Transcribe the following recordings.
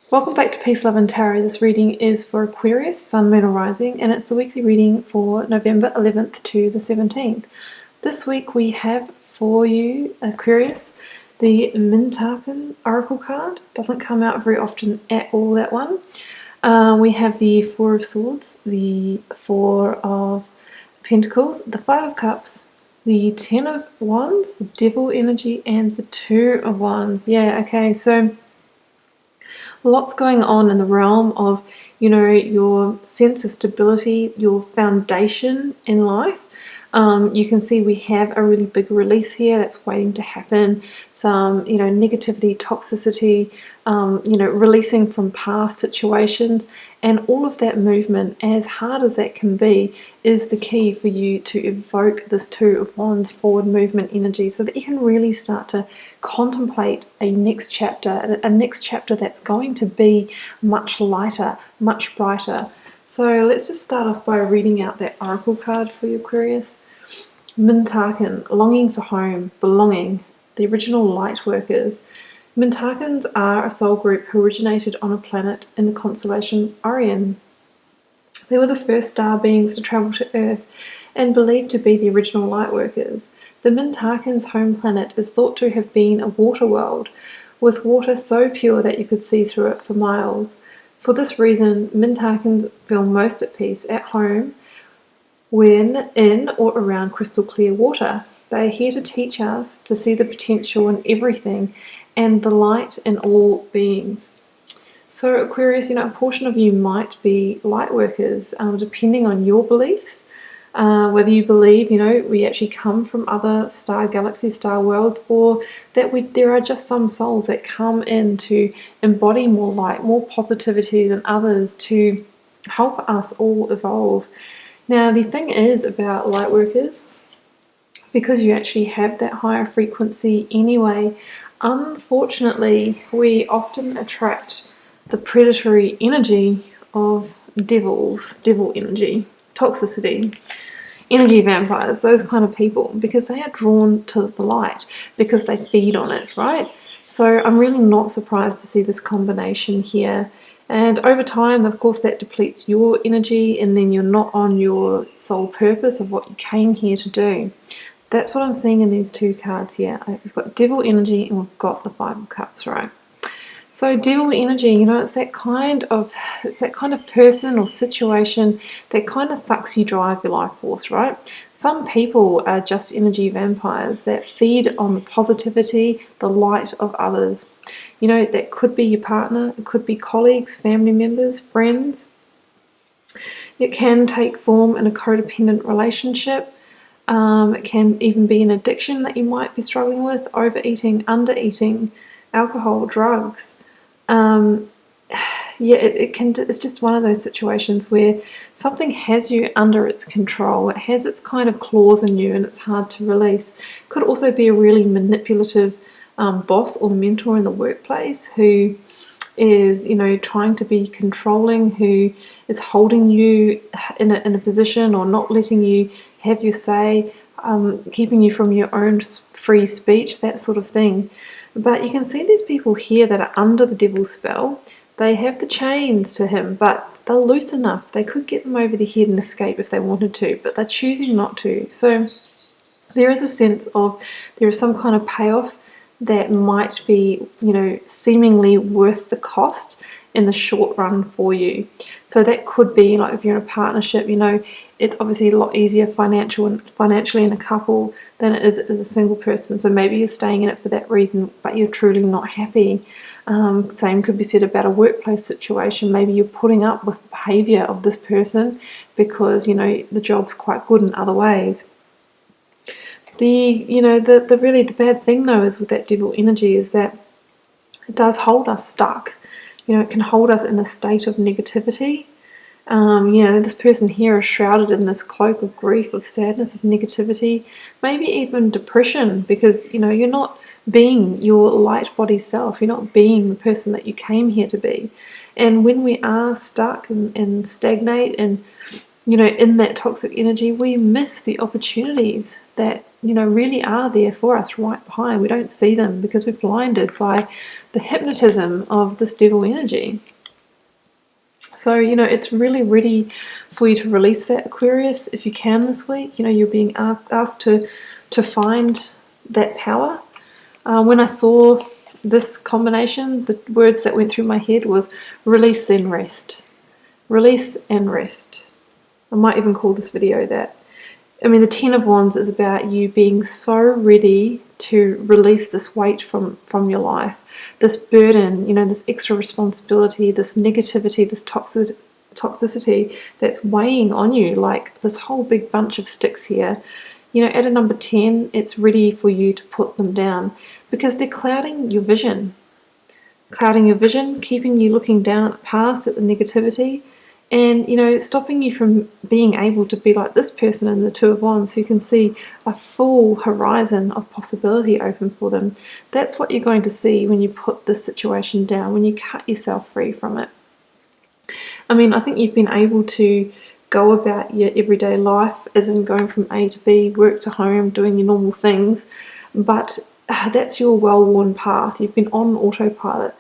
Welcome back to Peace, Love and Tarot. This reading is for Aquarius, Sun, Moon or Rising, and it's the weekly reading for November 11th to the 17th. This week we have for you, Aquarius, the Mintaken Oracle card. Doesn't come out very often at all, that one. We have the Four of Swords, the Four of Pentacles, the Five of Cups, the Ten of Wands, the Devil energy, and the Two of Wands. Yeah, okay, so lots going on in the realm of, your sense of stability, your foundation in life. You can see we have a really big release here that's waiting to happen. Some, negativity, toxicity, releasing from past situations. And all of that movement, as hard as that can be, is the key for you to evoke this Two of Wands forward movement energy so that you can really start to contemplate a next chapter that's going to be much lighter, much brighter. So let's just start off by reading out that oracle card for you, Aquarius. Mintaken, longing for home, belonging, the original light workers. Mintakens are a soul group who originated on a planet in the constellation Orion. They were the first star beings to travel to Earth and believed to be the original lightworkers. The Mintakens' home planet is thought to have been a water world, with water so pure that you could see through it for miles. For this reason, Mintakens feel most at peace at home when in or around crystal clear water. They are here to teach us to see the potential in everything and the light in all beings. So Aquarius, a portion of you might be light workers, depending on your beliefs. Whether you believe, we actually come from other star galaxies, star worlds, or that there are just some souls that come in to embody more light, more positivity than others to help us all evolve. Now, the thing is about light workers, because you actually have that higher frequency anyway, unfortunately, we often attract the predatory energy of devil energy, toxicity, energy vampires, those kind of people, because they are drawn to the light, because they feed on it, right? So I'm really not surprised to see this combination here. And over time, of course, that depletes your energy, and then you're not on your sole purpose of what you came here to do. That's what I'm seeing in these two cards here. We've got devil energy and we've got the Five of Cups, right? So devil energy, it's that kind of person or situation that kind of sucks you dry of your life force, right? Some people are just energy vampires that feed on the positivity, the light of others. That could be your partner, it could be colleagues, family members, friends. It can take form in a codependent relationship. It can even be an addiction that you might be struggling with, overeating, undereating, alcohol, drugs. It's just one of those situations where something has you under its control. It has its kind of claws in you and it's hard to release. Could also be a really manipulative boss or mentor in the workplace who is, trying to be controlling, who is holding you in a position or not letting you have your say, keeping you from your own free speech, that sort of thing. But you can see these people here that are under the devil's spell. They have the chains to him, but they're loose enough. They could get them over the head and escape if they wanted to, but they're choosing not to. So there is a sense of there is some kind of payoff that might be, seemingly worth the cost in the short run for you. So that could be like if you're in a partnership, it's obviously a lot easier financially in a couple than it is as a single person. So maybe you're staying in it for that reason, but you're truly not happy. Same could be said about a workplace situation. Maybe you're putting up with the behavior of this person because, the job's quite good in other ways. The bad thing though is with that devil energy is that it does hold us stuck. It can hold us in a state of negativity. This person here is shrouded in this cloak of grief, of sadness, of negativity, maybe even depression, because you're not being your light body self. You're not being the person that you came here to be. And when we are stuck and stagnate and in that toxic energy, we miss the opportunities that really are there for us right behind. We don't see them because we're blinded by the hypnotism of this devil energy. So, it's really ready for you to release that, Aquarius, if you can this week. You're being asked to find that power. When I saw this combination, the words that went through my head was release then rest. Release and rest. I might even call this video that. I mean, the Ten of Wands is about you being so ready to release this weight from your life, this burden, this extra responsibility, this negativity, this toxicity that's weighing on you, like this whole big bunch of sticks here. At a number 10, it's ready for you to put them down because they're clouding your vision. Clouding your vision, keeping you looking down at the past, at the negativity, and, stopping you from being able to be like this person in the Two of Wands who can see a full horizon of possibility open for them. That's what you're going to see when you put this situation down, when you cut yourself free from it. I mean, I think you've been able to go about your everyday life, as in going from A to B, work to home, doing your normal things, but that's your well-worn path. You've been on autopilot.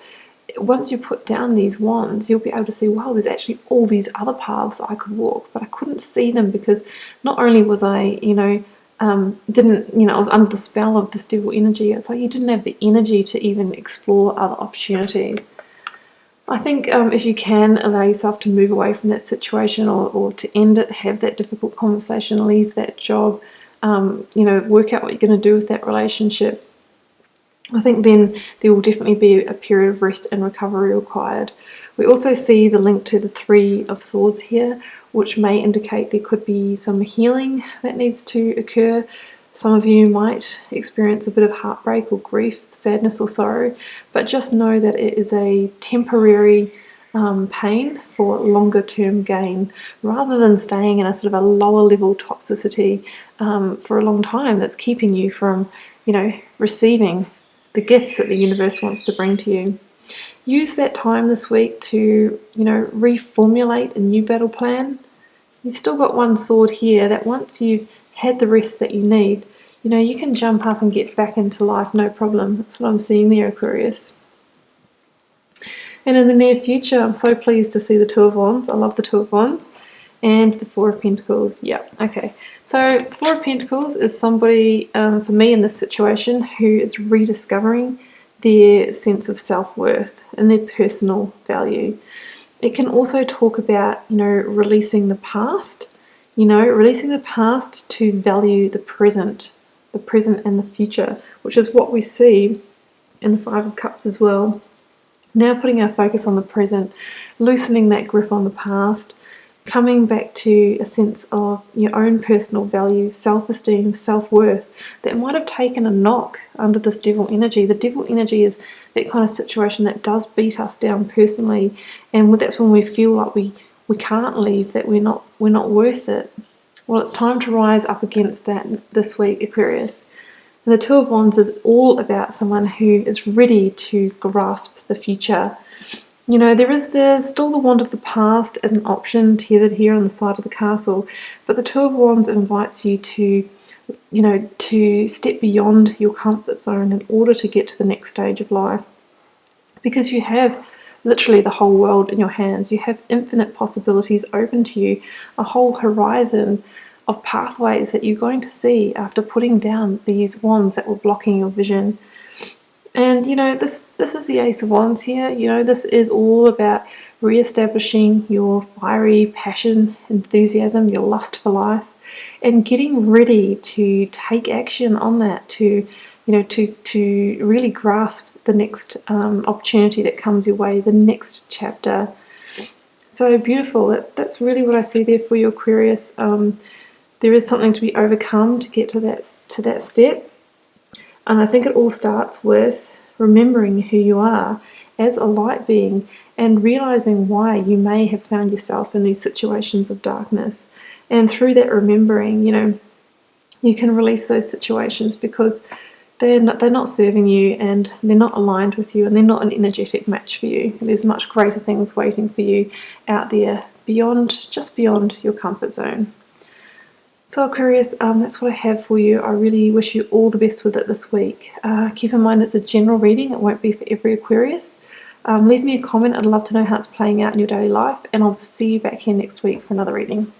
Once you put down these wands, you'll be able to see, wow, there's actually all these other paths I could walk, but I couldn't see them because not only was I, I was under the spell of this devil energy. It's like you didn't have the energy to even explore other opportunities. I think if you can allow yourself to move away from that situation or to end it, have that difficult conversation, leave that job, work out what you're going to do with that relationship, I think then there will definitely be a period of rest and recovery required. We also see the link to the Three of Swords here, which may indicate there could be some healing that needs to occur. Some of you might experience a bit of heartbreak or grief, sadness or sorrow, but just know that it is a temporary pain for longer term gain, rather than staying in a sort of a lower level toxicity for a long time that's keeping you from, receiving the gifts that the universe wants to bring to you. Use that time this week to, reformulate a new battle plan. You've still got one sword here that once you've had the rest that you need, you can jump up and get back into life, no problem. That's what I'm seeing there, Aquarius. And in the near future, I'm so pleased to see the Two of Wands. I love the Two of Wands. And the Four of Pentacles. Yep, okay. So the Four of Pentacles is somebody, for me in this situation, who is rediscovering their sense of self-worth and their personal value. It can also talk about, releasing the past, releasing the past to value the present and the future, which is what we see in the Five of Cups as well. Now putting our focus on the present, loosening that grip on the past, coming back to a sense of your own personal value, self-esteem, self-worth that might have taken a knock under this devil energy. The devil energy is that kind of situation that does beat us down personally, and that's when we feel like we can't leave, that we're not worth it. Well, it's time to rise up against that this week, Aquarius. And the Two of Wands is all about someone who is ready to grasp the future. There is still the wand of the past as an option tethered here on the side of the castle, but the Two of Wands invites you to, to step beyond your comfort zone in order to get to the next stage of life. Because you have literally the whole world in your hands. You have infinite possibilities open to you, a whole horizon of pathways that you're going to see after putting down these wands that were blocking your vision. And this is the Ace of Wands here. This is all about re-establishing your fiery passion, enthusiasm, your lust for life, and getting ready to take action on that, to really grasp the next opportunity that comes your way, the next chapter. So beautiful. That's really what I see there for you, Aquarius. There is something to be overcome to get to that step. And I think it all starts with remembering who you are as a light being and realizing why you may have found yourself in these situations of darkness. And through that remembering, you can release those situations because they're not serving you and they're not aligned with you and they're not an energetic match for you. There's much greater things waiting for you out there just beyond your comfort zone. So Aquarius, that's what I have for you. I really wish you all the best with it this week. Keep in mind it's a general reading, it won't be for every Aquarius. Leave me a comment, I'd love to know how it's playing out in your daily life, and I'll see you back here next week for another reading.